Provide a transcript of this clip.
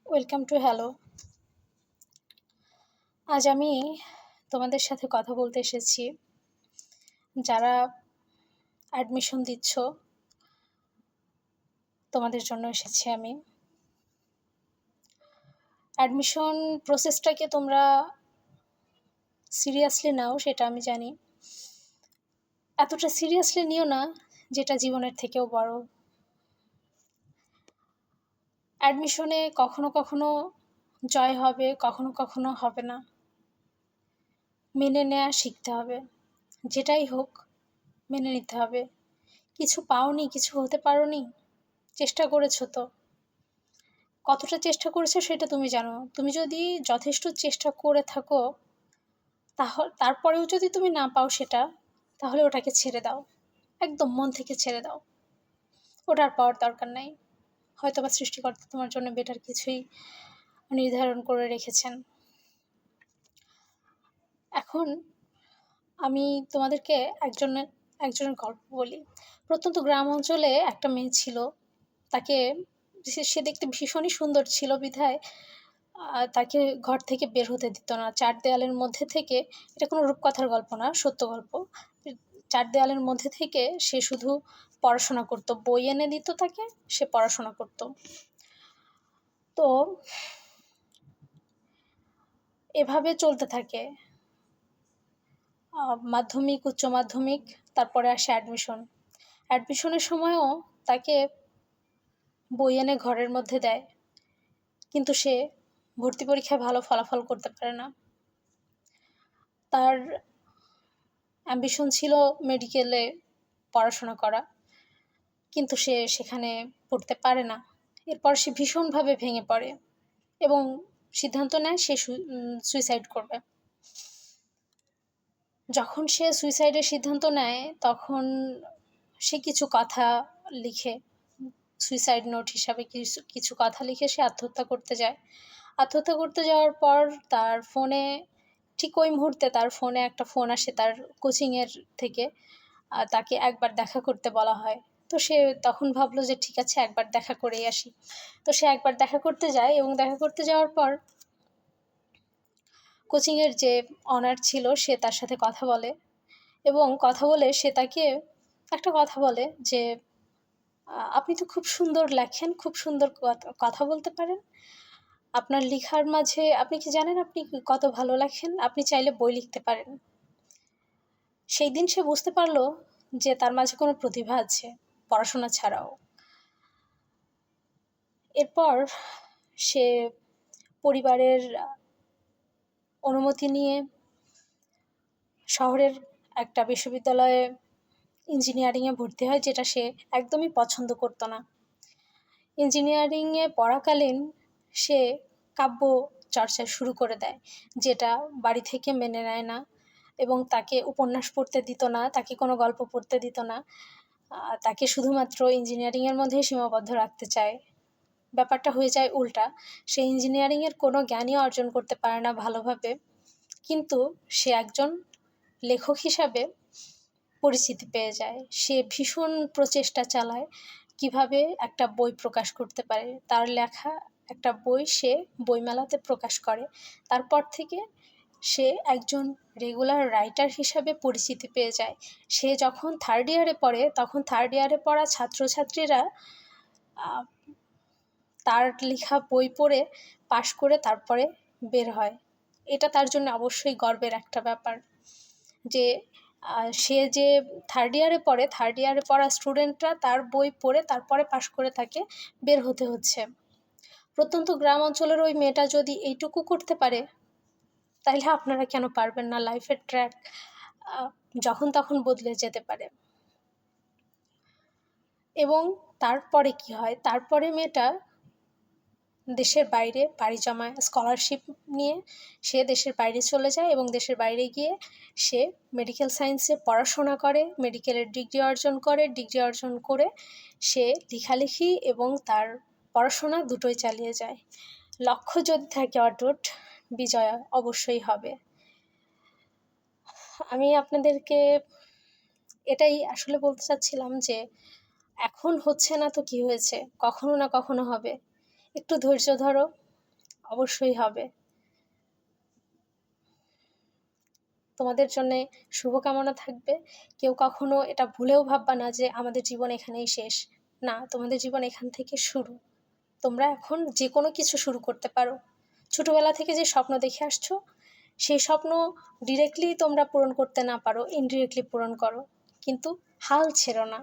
Welcome to hello. আজ আমি তোমাদের সাথে কথা বলতে এসেছি যারা অ্যাডমিশন দিচ্ছ, তোমাদের জন্য এসেছি আমি। অ্যাডমিশন প্রসেসটাকে তোমরা সিরিয়াসলি নাও, সেটা আমি জানি। এতটা সিরিয়াসলি নিও না যেটা জীবনের থেকেও বড়। অ্যাডমিশনে কখনো কখনো জয় হবে, কখনো কখনো হবে না। মেনে নেওয়া শিখতে হবে, যেটাই হোক মেনে নিতে হবে। কিছু পাওনি, কিছু হতে পারোনি, চেষ্টা করেছো তো। কতটা চেষ্টা করেছো সেটা তুমি জানো। তুমি যদি যথেষ্ট চেষ্টা করে থাকো, তারপরেও যদি তুমি না পাও সেটা, তাহলে ওটাকে ছেড়ে দাও, একদম মন থেকে ছেড়ে দাও। ওটা আর পাওয়ার দরকার নাই। হয়তো বা সৃষ্টিকর্তা তোমার জন্য বেটার কিছুই নির্ধারণ করে রেখেছেন। এখন আমি তোমাদেরকে একজনের গল্প বলি। প্রত্যন্ত গ্রাম অঞ্চলে একটা মেয়ে ছিল। তাকে সে দেখতে ভীষণই সুন্দর ছিল বিধায় তাকে ঘর থেকে বের হতে দিত না। চার দেয়ালের মধ্যে থেকে, এটা কোনো রূপকথার গল্প না, সত্য গল্প। চার দেয়ালের মধ্যে থেকে সে শুধু পড়াশোনা করত, বই এনে দিত তাকে, সে পড়াশোনা করত। তো এভাবে চলতে থাকে। মাধ্যমিক, উচ্চ মাধ্যমিক, তারপরে আসে অ্যাডমিশন। অ্যাডমিশনের সময়ও তাকে বই এনে ঘরের মধ্যে দেয়, কিন্তু সে ভর্তি পরীক্ষায় ভালো ফলাফল করতে পারে না। তার অ্যাম্বিশন ছিল মেডিকেলে পড়াশোনা করা, কিন্তু সে সেখানে পড়তে পারে না। এরপর সে ভীষণভাবে ভেঙে পড়ে এবং সিদ্ধান্ত নেয় সে সুইসাইড করবে। যখন সে সুইসাইডের সিদ্ধান্ত নেয়, তখন সে কিছু কথা লিখে, সুইসাইড নোট হিসাবে কিছু কিছু কথা লিখে সে আত্মহত্যা করতে যায়। আত্মহত্যা করতে যাওয়ার পর তার ফোনে, ঠিক ওই মুহূর্তে তার ফোনে একটা ফোন আসে তার কোচিংয়ের থেকে। তাকে একবার দেখা করতে বলা হয়। তো সে তখন ভাবলো যে ঠিক আছে, একবার দেখা করেই আসি। তো সে একবার দেখা করতে যায় এবং দেখা করতে যাওয়ার পর কোচিংয়ের যে অনার ছিল সে তার সাথে কথা বলে, এবং কথা বলে সে তাকে একটা কথা বলে যে আপনি তো খুব সুন্দর লেখেন, খুব সুন্দর কথা বলতে পারেন। আপনার লেখার মাঝে, আপনি কি জানেন আপনি কত ভালো লেখেন? আপনি চাইলে বই লিখতে পারেন। সেই দিন সে বুঝতে পারলো যে তার মাঝে কোনো প্রতিভা আছে, পড়াশোনা ছাড়াও। এরপর সে পরিবারের অনুমতি নিয়ে শহরের একটা বিশ্ববিদ্যালয়ে ইঞ্জিনিয়ারিংয়ে ভর্তি হয়, যেটা সে একদমই পছন্দ করতো না। ইঞ্জিনিয়ারিংয়ে পড়াকালীন সে কাব্য চর্চা শুরু করে দেয়, যেটা বাড়ি থেকে মেনে নেয় না, এবং তাকে উপন্যাস পড়তে দিত না, তাকে কোনো গল্প পড়তে দিত না। তাকে শুধুমাত্র ইঞ্জিনিয়ারিংয়ের মধ্যেই সীমাবদ্ধ রাখতে চায়। ব্যাপারটা হয়ে যায় উল্টা। সে ইঞ্জিনিয়ারিংয়ের কোনো জ্ঞানই অর্জন করতে পারে না ভালোভাবে, কিন্তু সে একজন লেখক হিসাবে পরিচিতি পেয়ে যায়। সে ভীষণ প্রচেষ্টা চালায় কিভাবে একটা বই প্রকাশ করতে পারে। তার লেখা একটা বই সে বইমেলাতে প্রকাশ করে। তারপর থেকে সে একজন রেগুলার রাইটার হিসাবে পরিচিতি পেয়ে যায়। সে যখন থার্ড ইয়ারে পড়ে, তখন থার্ড ইয়ারে পড়া ছাত্রছাত্রীরা তার লেখা বই পড়ে পাশ করে তারপরে বের হয়। এটা তার জন্য অবশ্যই গর্বের একটা ব্যাপার যে সে যে থার্ড ইয়ারে পড়ে, থার্ড ইয়ারে পড়া স্টুডেন্টরা তার বই পড়ে তারপরে পাশ করে তাকে বের হতে হচ্ছে। প্রত্যন্ত গ্রাম অঞ্চলের ওই মেয়েটা যদি এইটুকু করতে পারে, তাহলে আপনারা কেন পারবেন না? লাইফের ট্র্যাক যখন তখন বদলে যেতে পারে। এবং তারপরে কি হয়? তারপরে মেয়েটা দেশের বাইরে পাড়ি জমায়, স্কলারশিপ নিয়ে সে দেশের বাইরে চলে যায়, এবং দেশের বাইরে গিয়ে সে মেডিকেল সায়েন্সে পড়াশোনা করে, মেডিকেলের ডিগ্রি অর্জন করে। ডিগ্রি অর্জন করে সে লেখালেখি এবং তার পড়াশোনা দুটোই চালিয়ে যায়। লক্ষ্য যদি থাকে অটুট, বিজয় অবশ্যই হবে। আমি আপনাদেরকে এটাই আসলে বলতে চাচ্ছিলাম যে এখন হচ্ছে না তো কি হয়েছে, কখনো না কখনো হবে। একটু ধৈর্য ধরো, অবশ্যই হবে। তোমাদের জন্যে শুভকামনা থাকবে। কেউ কখনো এটা ভুলেও ভাববা না যে আমাদের জীবন এখানেই শেষ। না, তোমাদের জীবন এখান থেকে শুরু। তোমরা এখন যে কোনো কিছু শুরু করতে পারো। ছোটোবেলা থেকে যে স্বপ্ন দেখে আসছো, সেই স্বপ্ন ডিরেক্টলি তোমরা পূরণ করতে না পারো, ইনডিরেক্টলি পূরণ করো, কিন্তু হাল ছেড়ো না।